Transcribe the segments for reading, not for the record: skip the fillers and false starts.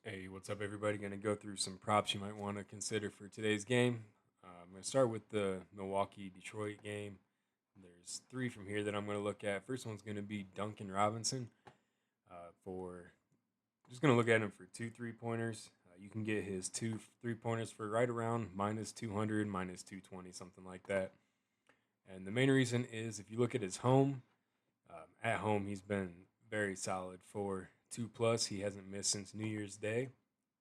Hey, what's up, everybody? Going to go through some props you might want to consider for today's game. I'm going to start with the Milwaukee Detroit game. There's three from here that I'm going to look at. First one's going to be Duncan Robinson. For just going to look at him for two 3 pointers. You can get his two 3 pointers for right around minus 200, minus 220, something like that. And the main reason is if you look at his at home, he's been very solid for 2 plus. He hasn't missed since New Year's Day.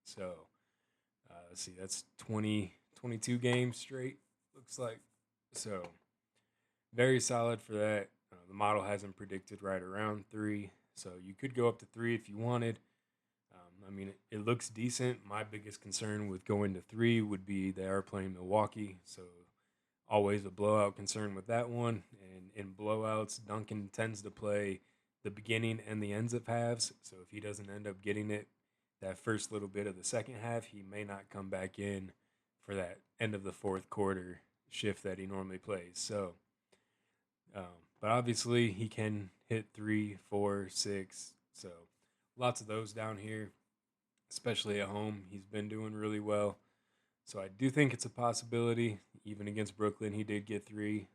So let's see, that's 22 games straight, looks like. So very solid for that. The model has him predicted right around three. So you could go up to three if you wanted. It looks decent. My biggest concern with going to three would be they are playing Milwaukee. So always a blowout concern with that one. And in blowouts, Duncan tends to play the beginning and the ends of halves. So if he doesn't end up getting it that first little bit of the second half, he may not come back in for that end of the fourth quarter shift that he normally plays. So, um, but obviously he can hit 3, 4, 6. So lots of those down here, especially at home. He's been doing really well. So I do think it's a possibility. Even against Brooklyn, he did get 3.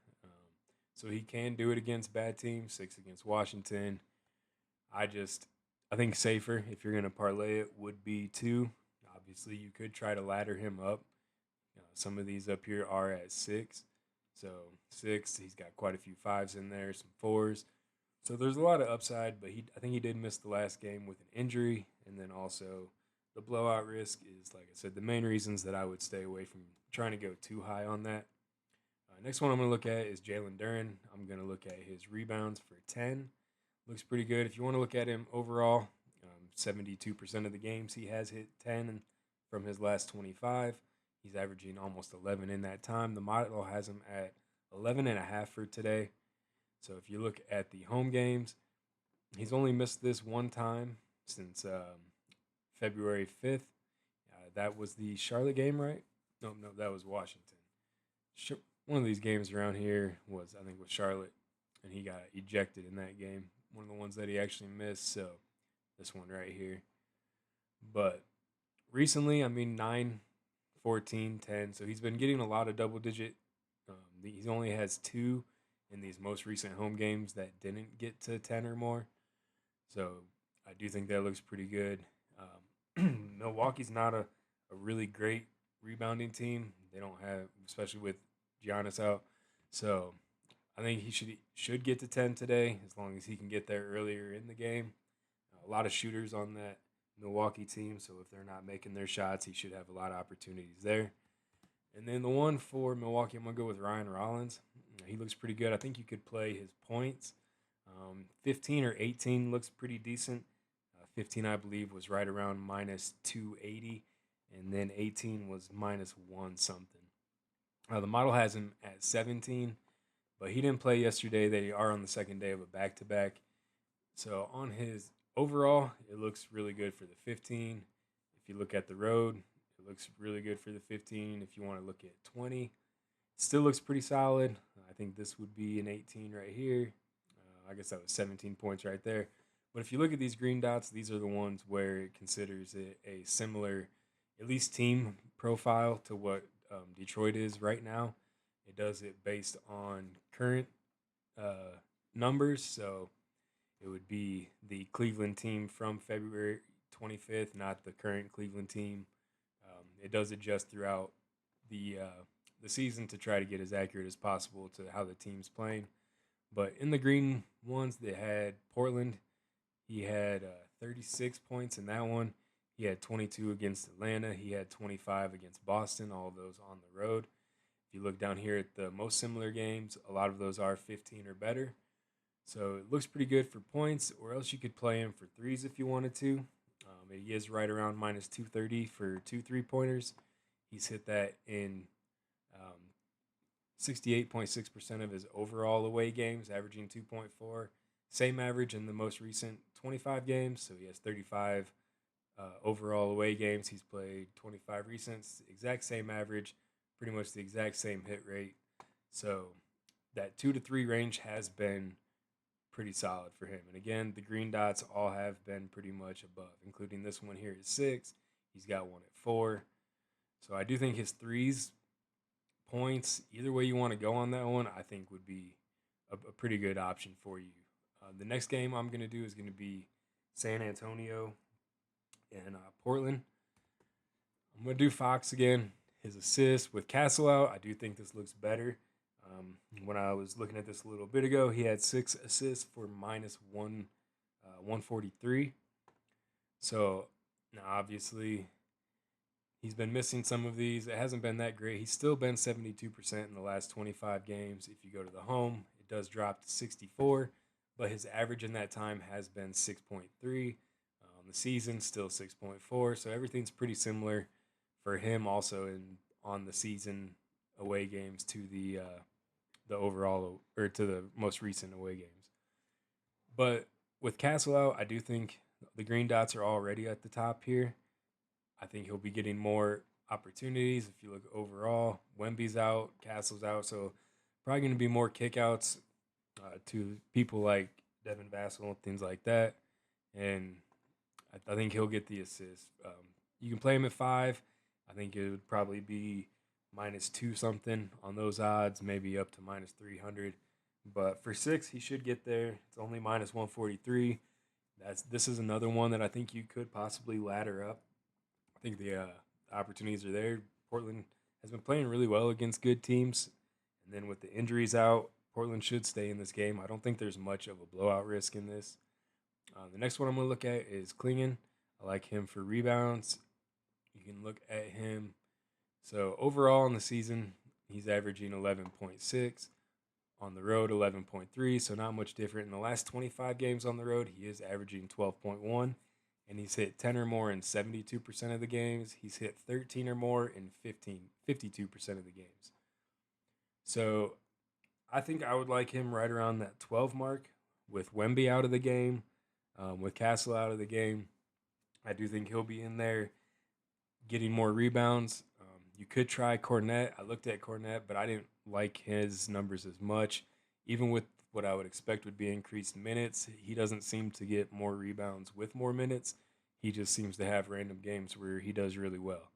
So he can do it against bad teams. 6 against Washington. I just I think safer if you're going to parlay it would be 2. Obviously, you could try to ladder him up. Some of these up here are at 6. So 6, he's got quite a few 5s in there, some 4s. So there's a lot of upside, but I think he did miss the last game with an injury, and then also the blowout risk is, like I said, the main reasons that I would stay away from trying to go too high on that. Next one I'm going to look at is Jalen Duren. I'm going to look at his rebounds for 10. Looks pretty good. If you want to look at him overall, 72% of the games he has hit 10 from his last 25. He's averaging almost 11 in that time. The model has him at 11 and a half for today. So if you look at the home games, he's only missed this one time since February 5th. That was the Charlotte game, right? No, that was Washington. One of these games around here was, I think, with Charlotte, and he got ejected in that game. One of the ones that he actually missed. So this one right here. But recently, 9, 14, 10. So he's been getting a lot of double digit. He only has 2 in these most recent home games that didn't get to 10 or more. So I do think that looks pretty good. Milwaukee's not a really great rebounding team. They don't have, especially with Giannis out. So I think he should get to 10 today as long as he can get there earlier in the game. A lot of shooters on that Milwaukee team, so if they're not making their shots, he should have a lot of opportunities there. And then the one for Milwaukee, I'm going to go with Ryan Rollins. He looks pretty good. I think you could play his points. 15 or 18 looks pretty decent. 15, I believe, was right around minus 280, and then 18 was minus 1 something. The model has him at 17, but he didn't play yesterday. They are on the second day of a back-to-back. So on his overall, it looks really good for the 15. If you look at the road, it looks really good for the 15. If you want to look at 20, it still looks pretty solid. I think this would be an 18 right here. I guess that was 17 points right there. But if you look at these green dots, these are the ones where it considers it a similar, at least team profile to what Detroit is right now. It does it based on current numbers. So it would be the Cleveland team from February 25th, not the current Cleveland team. It does adjust throughout the season to try to get as accurate as possible to how the team's playing. But in the green ones, they had Portland. He had 36 points in that one. He had 22 against Atlanta. He had 25 against Boston, all of those on the road. If you look down here at the most similar games, a lot of those are 15 or better. So it looks pretty good for points, or else you could play him for threes if you wanted to. He is right around minus 230 for 2 3-pointers. He's hit that in 68.6% of his overall away games, averaging 2.4. Same average in the most recent 25 games. So he has 35 overall away games. He's played 25 recents, exact same average, pretty much the exact same hit rate. So that 2 to 3 range has been pretty solid for him. And again, the green dots all have been pretty much above, including this one here at 6. He's got one at 4. So I do think his threes, points, either way you want to go on that one, I think would be a pretty good option for you. The next game I'm going to do is going to be San Antonio and Portland. I'm going to do Fox again. His assist with Castle out, I do think this looks better. When I was looking at this a little bit ago, he had 6 assists for minus 143. So now obviously he's been missing some of these. It hasn't been that great. He's still been 72% in the last 25 games. If you go to the home, it does drop to 64, but his average in that time has been 6.3. The season still 6.4, so everything's pretty similar for him also on the season away games to the overall, or to the most recent away games. But with Castle out, I do think the green dots are already at the top here. I think he'll be getting more opportunities. If you look overall, Wemby's out, Castle's out, so probably going to be more kickouts to people like Devin Vassell and things like that. And I think he'll get the assist. You can play him at 5. I think it would probably be -2 something on those odds, maybe up to -300. But for 6, he should get there. It's only -143. This is another one that I think you could possibly ladder up. I think the opportunities are there. Portland has been playing really well against good teams. And then with the injuries out, Portland should stay in this game. I don't think there's much of a blowout risk in this. The next one I'm going to look at is Clingan. I like him for rebounds. You can look at him. So overall in the season, he's averaging 11.6. On the road, 11.3. So not much different. In the last 25 games on the road, he is averaging 12.1. And he's hit 10 or more in 72% of the games. He's hit 13 or more in 52% of the games. So I think I would like him right around that 12 mark with Wemby out of the game, with Castle out of the game. I do think he'll be in there getting more rebounds. You could try Cornet. I looked at Cornet, but I didn't like his numbers as much. Even with what I would expect would be increased minutes, he doesn't seem to get more rebounds with more minutes. He just seems to have random games where he does really well.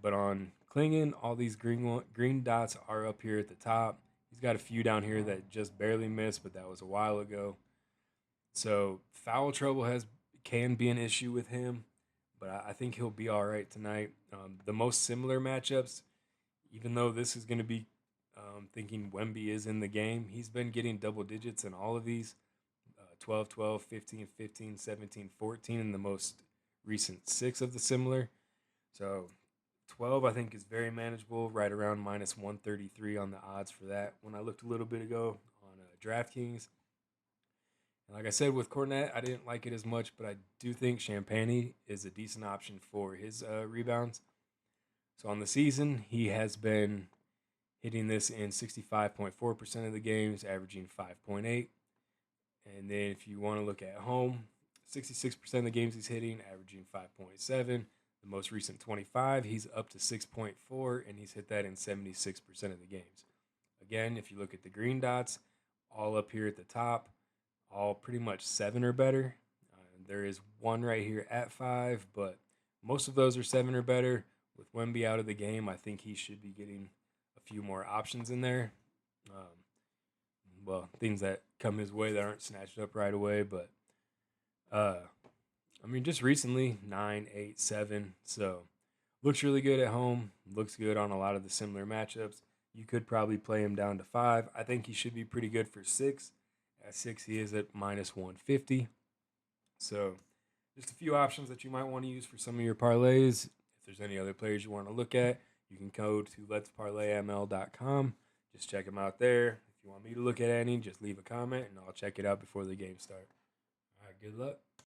But on Clingan, all these green dots are up here at the top. He's got a few down here that just barely missed, but that was a while ago. So foul trouble can be an issue with him, but I think he'll be all right tonight. The most similar matchups, even though this is going to be thinking Wemby is in the game, he's been getting double digits in all of these, 12, 12, 15, 15, 17, 14 in the most recent 6 of the similar. So 12, I think, is very manageable, right around -133 on the odds for that when I looked a little bit ago on DraftKings. And like I said, with Cornet, I didn't like it as much, but I do think Champagnie is a decent option for his rebounds. So on the season, he has been hitting this in 65.4% of the games, averaging 5.8. And then if you want to look at home, 66% of the games he's hitting, averaging 5.7. The most recent 25, he's up to 6.4, and he's hit that in 76% of the games. Again, if you look at the green dots, all up here at the top, all pretty much 7 or better. There is one right here at 5, but most of those are 7 or better. With Wemby out of the game, I think he should be getting a few more options in there. Things that come his way that aren't snatched up right away, but just recently, 9, 8, 7. So looks really good at home. Looks good on a lot of the similar matchups. You could probably play him down to 5. I think he should be pretty good for 6. At 6, he is at -150. So just a few options that you might want to use for some of your parlays. If there's any other players you want to look at, you can go to LetsParlayML.com. Just check them out there. If you want me to look at any, just leave a comment, and I'll check it out before the game starts. All right, good luck.